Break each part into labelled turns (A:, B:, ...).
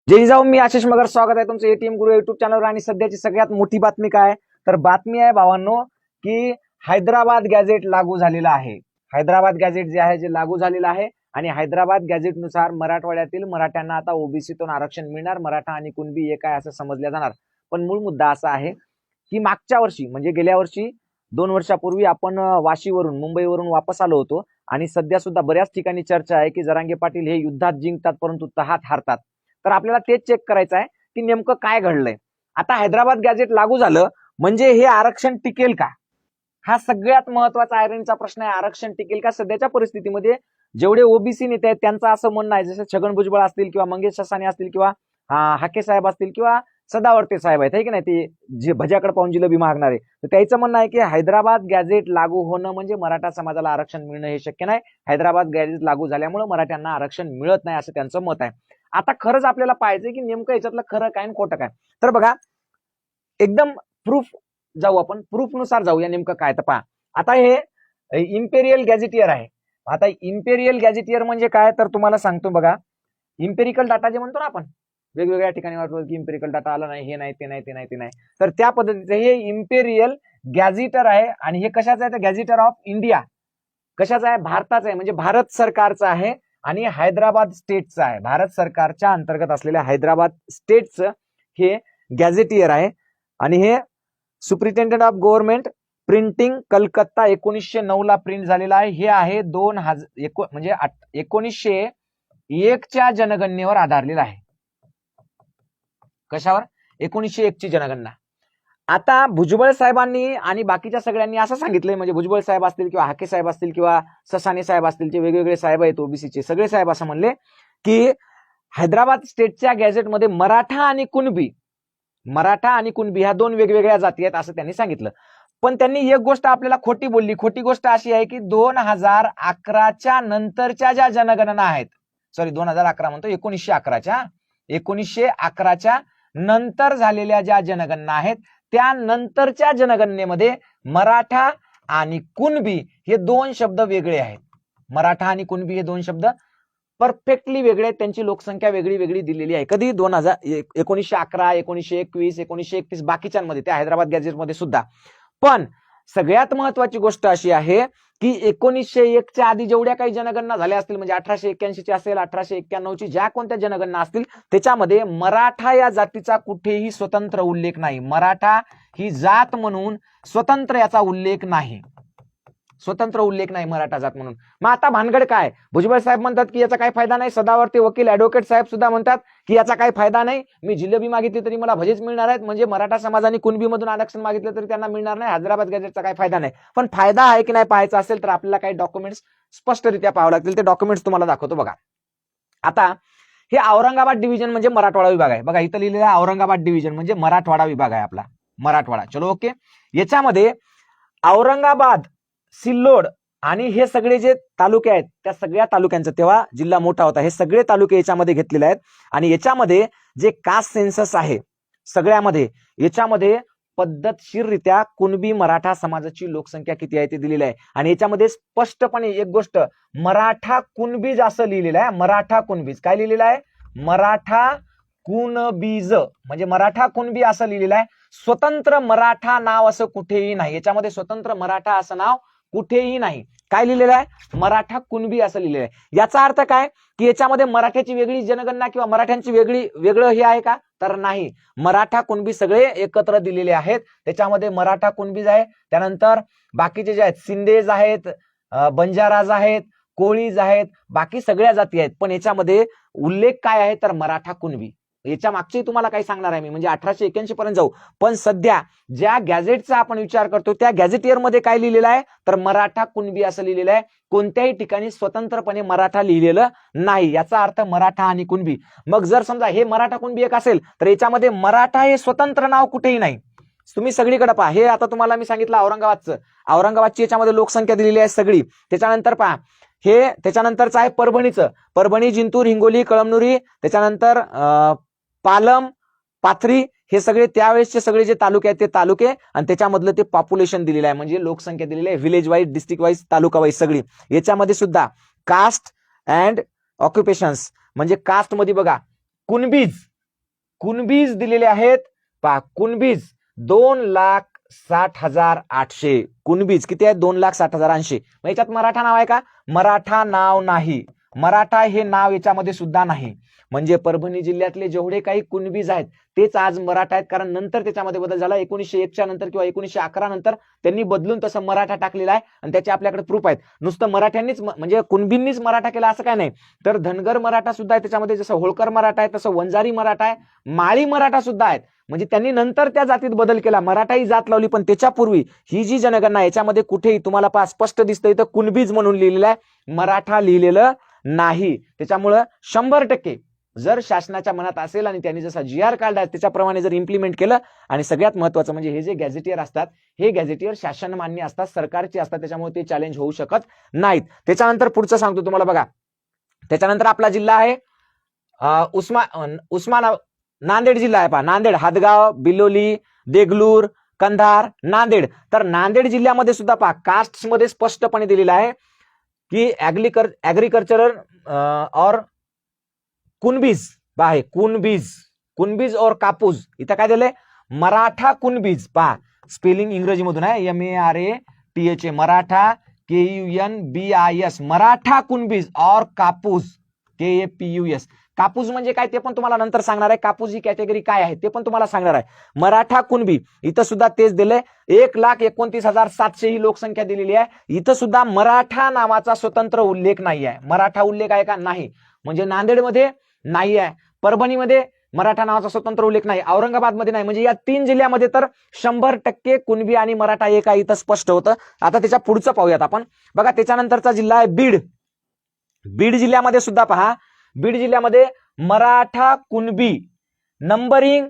A: जय जिजाऊ, मी आशिष मगर. स्वागत आहे तुमचं एटीएम गुरु युट्यूब चॅनलवर. आणि सध्याची सगळ्यात मोठी बातमी काय तर बातमी आहे भावांनो की हैदराबाद गॅझेट लागू झालेला आहे. हैदराबाद गॅझेट जे आहे जे लागू झालेलं आहे आणि हैदराबाद गॅझेटनुसार मराठवाड्यातील मराठ्यांना आता ओबीसीतून आरक्षण मिळणार. मराठा आणि कुणबी एक आहे असं समजलं जाणार. पण मूळ मुद्दा असा आहे की मागच्या वर्षी म्हणजे गेल्या वर्षी 2 वर्षापूर्वी आपण वाशीवरून मुंबईवरून वापस आलो होतो आणि सध्या सुद्धा बऱ्याच ठिकाणी चर्चा आहे की जरांगे पाटील हे युद्धात जिंकतात परंतु तहात हारतात. तर आपल्याला तेच चेक करायचं आहे की नेमकं काय घडलंय. आता हैदराबाद गॅझेट लागू झालं म्हणजे हे आरक्षण टिकेल का, हा सगळ्यात महत्वाचा आयरणीचा प्रश्न आहे. आरक्षण टिकेल का? सध्याच्या परिस्थितीमध्ये जेवढे ओबीसी नेते आहेत त्यांचं असं म्हणणं आहे, जसे छगन भुजबळ असतील किंवा मंगेश ससाने असतील किंवा हाके साहेब असतील किंवा सदावर्ते साहेब आहेत, है की नाही, ते जे भज्याकडे पाहून जिलेबी मागणारे, तर त्याचं म्हणणं आहे की हैदराबाद गॅझेट लागू होणं म्हणजे मराठा समाजाला आरक्षण मिळणं हे शक्य नाही. हैदराबाद गॅझेट लागू झाल्यामुळे मराठ्यांना आरक्षण मिळत नाही असं त्यांचं मत आहे. आता खरंच आपल्याला पाहिजे की नेमकं याच्यातलं खरं काय आणि खोटं काय. तर बघा, एकदम प्रूफ जाऊ, आपण प्रूफ नुसार जाऊया नेमकं काय. तर पहा, आता हे इम्पेरियल गॅझेटियर आहे. आता इम्पेरियल गॅझेटियर म्हणजे काय तर तुम्हाला सांगतो बघा. इम्पेरिकल डाटा जे म्हणतो ना आपण, वेगवेगळ्या ठिकाणी वाटतो की इम्पेरिकल डाटा आला नाही, हे नाही, ते नाही, ते नाही, ते नाही, तर त्या पद्धतीचं हे इम्पेरियल गॅझेटर आहे. आणि हे कशाचं आहे तर गॅझेटर ऑफ इंडिया. कशाचं आहे? भारताचं आहे, म्हणजे भारत सरकारचं आहे आणि हैदराबाद स्टेटचं आहे. भारत सरकारच्या अंतर्गत असलेल्या हैदराबाद स्टेटचं हे गॅझेटियर आहे. आणि हे superintendent of government printing Calcutta 1909 ला प्रिंट झालेला आहे. हे आहे 2000 म्हणजे 1901 च्या जनगणनेवर आधारलेलं आहे. कशावर? 1901 ची जनगणना. आता भुजबळ साहेबांनी आणि बाकीच्या सगळ्यांनी असं सांगितलंय, म्हणजे भुजबळ साहेब असतील किंवा हाके साहेब असतील किंवा ससाने साहेब असतील, जे वेगवेगळे साहेब आहेत ओबीसीचे सगळे साहेब असं म्हणले की हैदराबाद स्टेटच्या गॅझेटमध्ये मराठा आणि कुणबी ह्या 2 वेगवेगळ्या जाती आहेत असं त्यांनी सांगितलं. पण त्यांनी एक गोष्ट आपल्याला खोटी बोलली. खोटी गोष्ट अशी आहे की 2011च्या नंतरच्या ज्या जनगणना आहेत, 2011 म्हणतो, 1911च्या नंतर झालेल्या ज्या जनगणना आहेत त्या नंतरच्या जनगणनेमध्ये मराठा आणि कुणबी हे 2 शब्द वेगळे आहेत. मराठा आणि कुणबी हे 2 शब्द परफेक्टली वेगळे आहेत. त्यांची लोकसंख्या वेगळी वेगळी दिलेली आहे. कधी? 1911, 1921, 1931 बाकीच्यांमध्ये, त्या हैदराबाद गॅझेटमध्ये सुद्धा. पण सगळ्यात महत्वाची गोष्ट अशी आहे की 1901 च्या आधी जेवढ्या काही जनगणना झाल्या असतील, म्हणजे 1881 ची असेल, 1891 ची, ज्या कोणत्या जनगणना असतील त्याच्यामध्ये मराठा या जातीचा कुठेही स्वतंत्र उल्लेख नाही. मराठा ही जात म्हणून स्वतंत्र याचा उल्लेख नाही. स्वतंत्र उल्लेख नाही मराठा जात म्हणून. मग आता भानगड काय? भुजबळ साहेब म्हणतात की याचा काही फायदा नाही. सदावर्ते वकील ऍडव्होकेट साहेब सुद्धा म्हणतात की याचा काही फायदा नाही. मी जिलेबी मागितली तरी मला भजेच मिळणार आहेत, म्हणजे मराठा समाजाने कुणबी मधून आरक्षण मागितलं तरी त्यांना मिळणार नाही. हैदराबाद गॅझेटचा काही फायदा नाही. पण फायदा आहे की नाही पाहायचा असेल तर आपल्याला काही डॉक्युमेंट्स स्पष्टरित्या पाहावं लागतील. ते डॉक्युमेंट्स तुम्हाला दाखवतो बघा. आता हे औरंगाबाद डिव्हिजन म्हणजे मराठवाडा विभाग आहे. बघा इथं लिहिलेलं आहे औरंगाबाद डिव्हिजन म्हणजे मराठवाडा विभाग आहे आपला, मराठवाडा. चलो ओके. याच्यामध्ये औरंगाबाद, सिल्लोड आणि हे सगळे जे तालुके आहेत त्या सगळ्या तालुक्यांचं, तेव्हा जिल्हा मोठा होता, हे सगळे तालुके याच्यामध्ये घेतलेले आहेत. आणि याच्यामध्ये जे कास्ट सेन्सस आहे सगळ्यामध्ये, याच्यामध्ये पद्धतशीररित्या कुणबी मराठा समाजाची लोकसंख्या किती आहे ते दिलेली आहे. आणि याच्यामध्ये स्पष्टपणे एक गोष्ट मराठा कुणबीज असं लिहिलेलं आहे. मराठा कुणबीज काय लिहिलेलं आहे? मराठा कुणबीज म्हणजे मराठा कुणबी असं लिहिलेलं आहे. स्वतंत्र मराठा नाव असं कुठेही नाही. याच्यामध्ये स्वतंत्र मराठा असं नाव कुठेही नाही. काय लिहिलेलं आहे? मराठा कुणबी असं लिहिलेलं आहे. याचा अर्थ काय की याच्यामध्ये मराठ्याची वेगळी जनगणना किंवा मराठ्यांची वेगळं हे आहे का? तर नाही. मराठा कुणबी सगळे एकत्र दिलेले आहेत. त्याच्यामध्ये मराठा कुणबीज आहे, त्यानंतर बाकीचे जे आहेत सिंधेज आहेत, बंजाराज आहेत, कोळीज आहेत, बाकी सगळ्या जाती आहेत. पण याच्यामध्ये उल्लेख काय आहे तर मराठा कुणबी. याच्या मागची तुम्हाला काही सांगणार आहे मी, म्हणजे 1881 पर्यंत जाऊ. पण सध्या ज्या गॅझेटचा आपण विचार करतो त्या गॅझेटियर मध्ये काय लिहिलेलं आहे तर मराठा कुणबी असं लिहिलेलं आहे. कोणत्याही ठिकाणी स्वतंत्रपणे मराठा लिहिलेलं नाही. याचा अर्थ मराठा आणि कुणबी. मग जर समजा हे मराठा कुणबी एक असेल तर याच्यामध्ये मराठा हे स्वतंत्र नाव कुठेही नाही. तुम्ही सगळीकडे पहा. हे आता तुम्हाला मी सांगितलं औरंगाबादची याच्यामध्ये लोकसंख्या दिलेली आहे सगळी. त्याच्यानंतर पहा हे त्याच्यानंतरचं आहे परभणीचं, परभणी, जिंतूर, हिंगोली, कळमनुरी, त्याच्यानंतर पालम, पाथरी, हे सगळे त्यावेळेसचे सगळे जे तालुके आहेत ते तालुके आणि त्याच्यामधलं ते पॉप्युलेशन दिलेलं आहे, म्हणजे लोकसंख्या दिलेली आहे विलेज वाईज, डिस्ट्रिक्ट वाईज, तालुका वाईज सगळी. याच्यामध्ये सुद्धा कास्ट अँड ऑक्युपेशन्स म्हणजे कास्ट मध्ये बघा कुणबीज कुणबीज दिलेले आहेत पहा, कुणबीज 2,60,800 कुणबीज किती आहे? 2,60,800. मग याच्यात मराठा नाव आहे का? मराठा नाव नाही. मराठा हे नाव याच्यामध्ये सुद्धा नाही. म्हणजे परभणी जिल्ह्यातले जेवढे काही कुणबीज आहेत तेच आज मराठा आहेत, कारण नंतर त्याच्यामध्ये बदल झाला 1901च्या नंतर किंवा 1911 नंतर त्यांनी बदलून तसं मराठा टाकलेला आहे आणि त्याचे आपल्याकडे प्रूफ आहेत. नुसतं मराठ्यांनीच म्हणजे कुणबींनीच मराठा केला असं काय नाही, तर धनगर मराठा सुद्धा आहे त्याच्यामध्ये, जसं होळकर मराठा आहे तसं वंजारी मराठा आहे, माळी मराठा सुद्धा आहेत. म्हणजे त्यांनी नंतर त्या जातीत बदल केला, मराठा ही जात लावली, पण त्याच्यापूर्वी ही जी जनगणना याच्यामध्ये कुठेही तुम्हाला पहा स्पष्ट दिसतं इथं कुणबीज म्हणून लिहिलेलं आहे, मराठा लिहिलेलं नाही. त्याच्यामुळं 100% जर शासनाच्या मनात असेल आणि त्यांनी जसा GR काढला त्याच्याप्रमाणे जर इम्प्लिमेंट केलं, आणि सगळ्यात महत्वाचं म्हणजे हे जे गॅझेटियर असतात हे गॅझेटियर शासन मान्य असतात, सरकारचे असतात, त्याच्यामुळे ते चॅलेंज होऊ शकत नाहीत. त्याच्यानंतर पुढचं सांगतो तुम्हाला बघा. त्याच्यानंतर आपला जिल्हा आहे नांदेड जिल्हा आहे पहा, नांदेड, हदगाव, बिलोली, देगलूर, कंधार, नांदेड. तर नांदेड जिल्ह्यामध्ये सुद्धा पहा कास्ट मध्ये स्पष्टपणे दिलेलं आहे की ऍग्रीकल्चरल और कुणबीज आहे, कुणबीज और कापूस. इथं काय दिलंय? मराठा कुणबीज. पहा स्पेलिंग इंग्रजी मधून आहे, MARATHA, मराठा KUNBIS, मराठा कुणबीज और कापूस KAPUS. कापूस म्हणजे काय ते पण तुम्हाला नंतर सांगणार आहे, कापूस ही कॅटेगरी काय आहे ते पण तुम्हाला सांगणार आहे. मराठा कुणबी इथं सुद्धा तेच दिलंय, 1,29,700 ही लोकसंख्या दिलेली आहे. इथं सुद्धा मराठा नावाचा स्वतंत्र उल्लेख नाही आहे. मराठा उल्लेख आहे का? नाही. म्हणजे नांदेडमध्ये नाही आहे, परभणीमध्ये मराठा नावाचा स्वतंत्र उल्लेख नाही, औरंगाबाद मध्ये नाही. म्हणजे या 3 जिल्ह्यामध्ये तर 100% कुणबी आणि मराठा एक आहे, इथं स्पष्ट होतं. आता त्याच्या पुढचं पाहूयात आपण. बघा त्याच्यानंतरचा जिल्हा आहे बीड. बीड जिल्ह्यामध्ये सुद्धा पहा, बीड जिल्ह्यामध्ये मराठा कुणबी नंबरिंग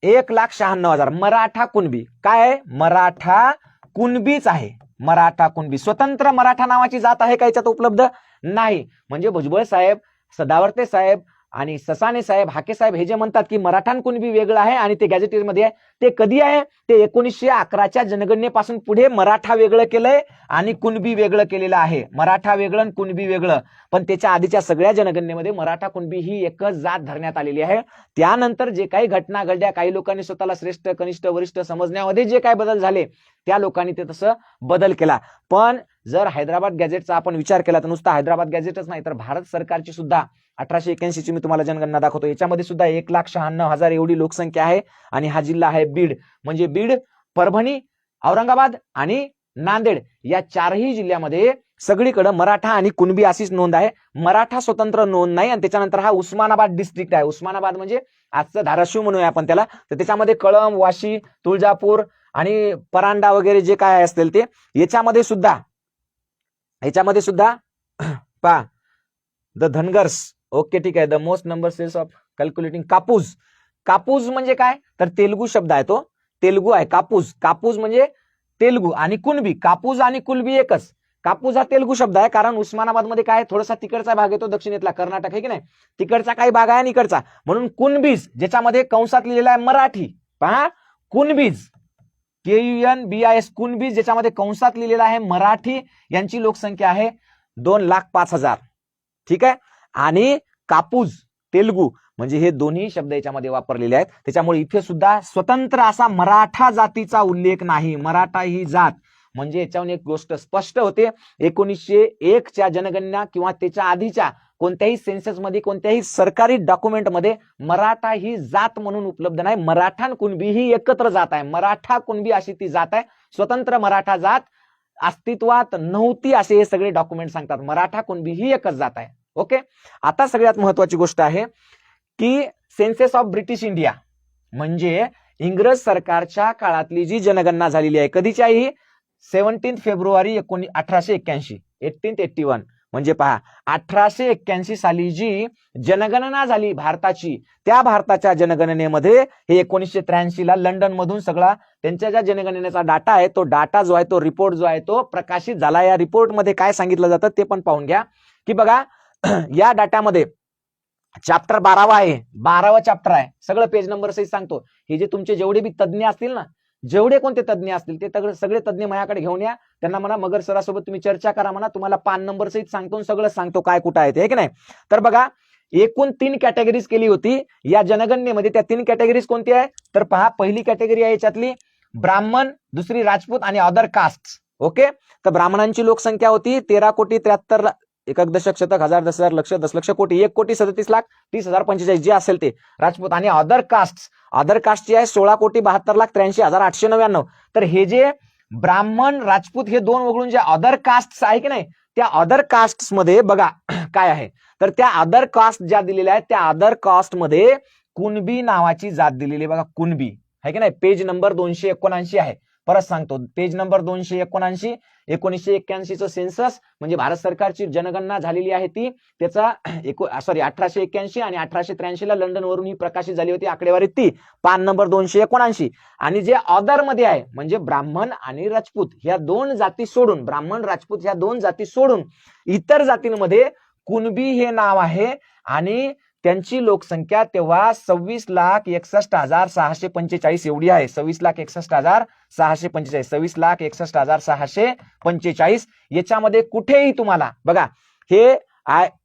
A: 1,96,000. मराठा कुणबी काय आहे? मराठा कुणबीच आहे. मराठा कुणबी. स्वतंत्र मराठा नावाची जात आहे का याच्यात? उपलब्ध नाही. म्हणजे भुजबळ साहेब, सदावर्ते साहेब आणि ससाणे साहेब, हाके साहेब हे जे म्हणतात की मराठा कुणबी वेगळं आहे आणि ते गॅझेटियर मध्ये आहे, ते कधी आहे? ते 1911च्या जनगणनेपासून पुढे मराठा वेगळं केलंय आणि कुणबी वेगळं केलेलं आहे. मराठा वेगळं आणि कुणबी वेगळं. पण त्याच्या आधीच्या सगळ्या जनगणनेमध्ये मराठा कुणबी ही एकच जात धरण्यात आलेली आहे. त्यानंतर जे काही घटना घडल्या, काही लोकांनी स्वतःला श्रेष्ठ, कनिष्ठ, वरिष्ठ समजण्यामध्ये जे काही बदल झाले त्या लोकांनी ते तसं बदल केला. पण जर हैदराबाद गॅझेटचा आपण विचार केला तर नुसता हैदराबाद गॅझेटच नाही, तर भारत सरकारची सुद्धा 1881 ची मी तुम्हाला जनगणना दाखवतो, याच्यामध्ये सुद्धा 1,96,000 एवढी लोकसंख्या आहे. आणि हा जिल्हा आहे बीड. म्हणजे बीड, परभणी, औरंगाबाद आणि नांदेड या 4ही जिल्ह्यामध्ये सगळीकडे मराठा आणि कुणबी अशीच नोंद आहे, मराठा स्वतंत्र नोंद नाही. आणि त्याच्यानंतर हा उस्मानाबाद डिस्ट्रिक्ट आहे. उस्मानाबाद म्हणजे आजचं धाराशिव म्हणूया आपण त्याला. तर त्याच्यामध्ये कळंब, वाशी, तुळजापूर आणि परांडा वगैरे जे काय असतील ते याच्यामध्ये सुद्धा पहा द धनगर्स. ओके ठीक आहे. The most number sales of calculating कापूस. कापूस म्हणजे काय? तर तेलुगू शब्द आहे, तो तेलुगू आहे. कापूस म्हणजे तेलुगू. आणि कुणबी, कापूस आणि कुणबी एकच. कापूस हा तेलुगू शब्द आहे, कारण उस्मानाबाद मध्ये काय थोडासा तिकडचा भाग येतो, दक्षिणेतला कर्नाटक आहे की नाही, तिकडचा काही भाग आहे आणि इकडचा, म्हणून कुणबीज ज्याच्यामध्ये कंसात लिहिलेला आहे मराठी. पहा कुणबीज KUNBIS कुणबीज ज्याच्यामध्ये कंसात लिहिलेला आहे मराठी, यांची लोकसंख्या आहे 2,05,000. ठीक आहे. आणि कापूस तेलुगू म्हणजे हे दोन्ही शब्द याच्यामध्ये वापरलेले आहेत. त्याच्यामुळे इथे सुद्धा स्वतंत्र असा मराठा जातीचा उल्लेख नाही. मराठा ही जात म्हणजे याच्यावर एक गोष्ट स्पष्ट होते, 1901च्या जनगणना किंवा त्याच्या आधीच्या कोणत्याही सेन्सस मध्ये, कोणत्याही सरकारी डॉक्युमेंट मध्ये मराठा ही जात म्हणून उपलब्ध नाही. मराठा आणि कुणबी ही एकत्र जात आहे. मराठा कुणबी अशी ती जात आहे. स्वतंत्र मराठा जात अस्तित्वात नव्हती असे हे सगळे डॉक्युमेंट सांगतात. मराठा कुणबी ही एकच जात आहे. ओके. आता सगळ्यात महत्वाची गोष्ट आहे की सेन्सस ऑफ ब्रिटिश इंडिया म्हणजे इंग्रज सरकारच्या काळातली जी जनगणना झालेली आहे, कधीची आहे ही? 17 फेब्रुवारी 1881, 1881. म्हणजे पहा 1881 साली जी जनगणना झाली भारताची, त्या भारताच्या जनगणनेमध्ये हे 1983 ला लंडन मधून सगळा त्यांच्या ज्या जनगणनेचा डाटा आहे, तो डाटा जो आहे, तो रिपोर्ट जो आहे तो प्रकाशित झाला. या रिपोर्ट मध्ये काय सांगितलं जातं ते पण पाहून घ्या की बघा या डाटामध्ये चॅप्टर 12 आहे, 12वा चॅप्टर आहे. सगळं पेज नंबर सहित सांगतो. हे जे तुमचे जेवढे बी तज्ञ असतील ना, जेवढे कोणते तज्ञ असतील ते सगळे तज्ञ माझ्याकडे घेऊन या, त्यांना म्हणा मगर सरासोबत तुम्ही चर्चा करा म्हणा, तुम्हाला पान नंबर सहित सांगतो, सगळं सांगतो काय कुठं आहे ते, की नाही. तर बघा एकूण 3 कॅटेगरीज केली होती या जनगणनेमध्ये. त्या 3 कॅटेगरीज कोणती आहे तर पहा, पहिली कॅटेगरी आहे याच्यातली ब्राह्मण, दुसरी राजपूत आणि अदर कास्ट. ओके, तर ब्राह्मणांची लोकसंख्या होती 13,73,00,000, एकक दशक शतक हजार 10,000 लक्ष 10 लक्ष कोटी 1,37,30,045 जे असेल ते राजपूत. आणि अदर कास्टची आहे 16,72,83,899. तर हे जे ब्राह्मण राजपूत हे दोन वगळून जे अदर कास्ट आहे की नाही, त्या अदर कास्ट मध्ये बघा काय आहे तर त्या अदर कास्ट ज्या दिलेल्या आहेत त्या अदर कास्ट मध्ये कुणबी नावाची जात दिलेली आहे बघा, कुणबी आहे की नाही. पेज नंबर 279 आहे. परत सांगतो, पेज नंबर 279. 1981चं सेन्सस म्हणजे भारत सरकारची जनगणना झालेली आहे ती, त्याचा 1881 आणि 1883 ला लंडन वरून ही प्रकाशित झाली होती आकडेवारी ती, पान नंबर 279. आणि जे अदर मध्ये आहे म्हणजे ब्राह्मण आणि राजपूत ह्या दोन जाती सोडून, ब्राह्मण राजपूत ह्या दोन जाती सोडून इतर जातींमध्ये कुणबी हे नाव आहे. आणि त्यांची लोकसंख्या तेव्हा 26,61,645 एवढी आहे. 26,61,645, 26,61,645. याच्यामध्ये कुठेही तुम्हाला बघा, हे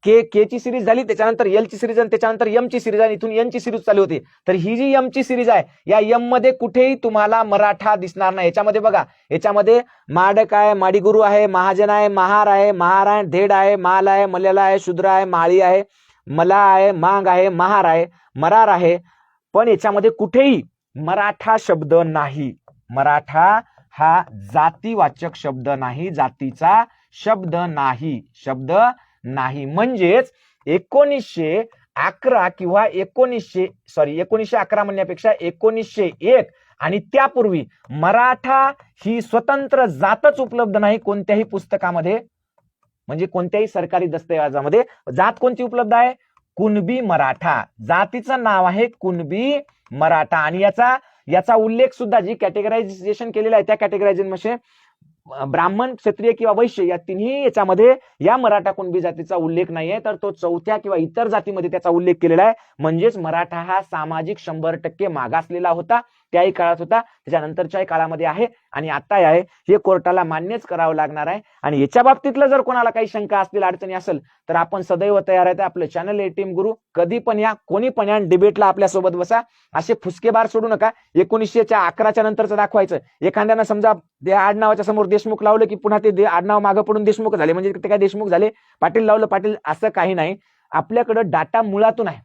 A: के ची सिरीज झाली, त्याच्यानंतर एल ची सिरीज आणि त्याच्यानंतर एम ची सिरीज आणि इथून एन ची सिरीज चालू होती. तर ही जी एम ची सिरीज आहे या एम मध्ये कुठेही तुम्हाला मराठा दिसणार नाही. याच्यामध्ये बघा, याच्यामध्ये माडक आहे, माडीगुरू आहे, महाजन आहे, महार आहे, महार आहे, धेड आहे, माल आहे, मल्याला आहे, शूद्र आहे, माळी आहे, मला आहे, मांग आहे, महार आहे, मरार आहे. पण याच्यामध्ये कुठेही मराठा शब्द नाही. मराठा हा जातीवाचक शब्द नाही, जातीचा शब्द नाही, शब्द नाही. म्हणजेच 1911 किंवा 1911 म्हणण्यापेक्षा 1901 आणि त्यापूर्वी मराठा ही स्वतंत्र जातच उपलब्ध नाही कोणत्याही पुस्तकामध्ये, म्हणजे कोणत्याही सरकारी दस्तऐवजामध्ये. जात कोणती उपलब्ध आहे? कुणबी मराठा. जातीचं नाव आहे कुणबी मराठा. आणि याचा उल्लेख सुद्धा जी कॅटेगरायझेशन केलेलं आहे त्या कॅटेगरायझेशन मध्ये ब्राह्मण, क्षत्रिय किंवा वैश्य या तिन्ही याच्यामध्ये या मराठा कुणबी जातीचा उल्लेख नाहीये, तर तो चौथ्या किंवा इतर जातीमध्ये त्याचा उल्लेख केलेला आहे. म्हणजेच मराठा हा सामाजिक 100% मागासलेला होता, त्याही काळात होता, त्याच्यानंतरच्याही काळामध्ये आहे आणि आता आहे. हे कोर्टाला मान्यच करावं लागणार आहे. आणि याच्या बाबतीतलं जर कोणाला काही शंका असतील, अडचणी असेल तर आपण सदैव तयार आहे. आपलं चॅनल एटीएम गुरु, कधी पण या, कोणी पण या, डिबेटला आपल्या सोबत बसा. असे फुसकेबार सोडू नका. 1911च्या नंतरचं दाखवायचं. एखाद्यानं समजा त्या आडनावाच्या समोर देशमुख लावलं की पुन्हा ते आडनाव मागं पडून देशमुख झाले, म्हणजे ते काय देशमुख झाले, पाटील लावलं पाटील, असं काही नाही. आपल्याकडे डाटा मुळातून आहे.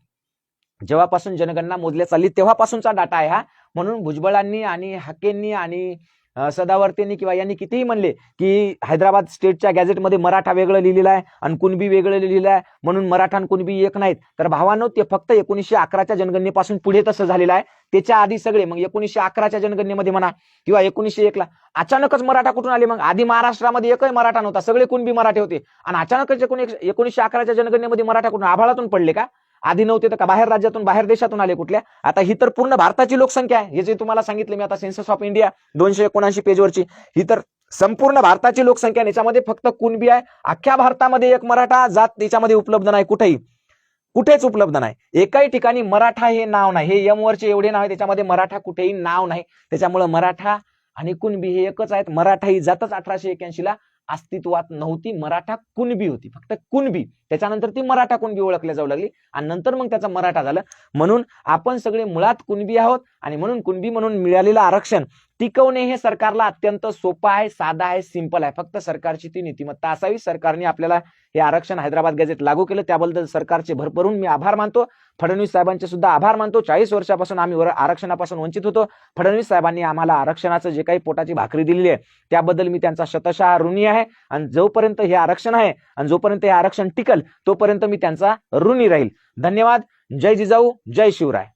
A: जेव्हापासून जनगणना मोजल्या चालली तेव्हापासूनचा डाटा आहे हा. म्हणून भुजबळांनी आणि हाकेंनी आणि सदावर्तेंनी किंवा यांनी कितीही म्हणले की हैदराबाद स्टेटच्या गॅझेटमध्ये मराठा वेगळं लिहिलेलं आहे आणि कुणबी वेगळं लिहिलेलं आहे, म्हणून मराठा आणि कुणबी एक नाहीत. तर भावांनो, ते फक्त 1911च्या जनगणनेपासून पुढे तसं झालेलं आहे. त्याच्या आधी सगळे, मग 1911च्या जनगणनेमध्ये म्हणा किंवा 1901ला अचानकच मराठा कुठून आले? मग आधी महाराष्ट्रामध्ये एकही मराठा नव्हता, सगळे कुणबी मराठे होते. आणि अचानकच 1911च्या जनगणनेमध्ये मराठा कुठून, आभाळातून पडले का? आधी नव्हते तर का बाहेर राज्यातून, बाहेर देशातून आले कुठल्या? आता ही तर पूर्ण भारताची लोकसंख्या आहे. हे जे तुम्हाला सांगितलं मी आता, सेन्सस ऑफ इंडिया 279 पेजवरची, ही तर संपूर्ण भारताची लोकसंख्या. याच्यामध्ये फक्त कुणबी आहे. अख्ख्या भारतामध्ये एक मराठा जात याच्यामध्ये उपलब्ध नाही, कुठेच उपलब्ध नाही. एकाही ठिकाणी मराठा हे नाव नाही. हे एम वरचे एवढे नाव आहे, त्याच्यामध्ये मराठा कुठेही नाव नाही. त्याच्यामुळे मराठा आणि कुणबी हे एकच आहेत. मराठा ही जातच 1881 ला अस्तित्वात नव्हती. मराठा कुणबी होती, फक्त कुणबी. त्याच्यानंतर ती मराठा कुणबी ओळखल्या जाऊ लागली आणि नंतर मग त्याचा मराठा झालं. म्हणून आपण सगळे मुळात कुणबी आहोत आणि म्हणून कुणबी म्हणून मिळालेलं आरक्षण टिकवणे हे सरकारला अत्यंत सोपं आहे, साधा आहे, सिंपल आहे. फक्त सरकारची ती नीतिमत्ता असावी. सरकारने आपल्याला हे आरक्षण हैदराबाद गॅझेट लागू केलं, त्याबद्दल सरकारचे भरभरून मी आभार मानतो. फडणवीस साहेबांचे सुद्धा आभार मानतो. 40 वर्षापासून आम्ही आरक्षणापासून वंचित होतो. फडणवीस साहेबांनी आम्हाला आरक्षणाचं जे काही पोटाची भाकरी दिलेली आहे त्याबद्दल मी त्यांचा शतशः ऋणी आहे. आणि जोपर्यंत हे आरक्षण आहे आणि जोपर्यंत हे आरक्षण टिकल तोपर्यंत मी त्यांचा ऋणी राहील. धन्यवाद. जय जिजाऊ, जय शिवराय.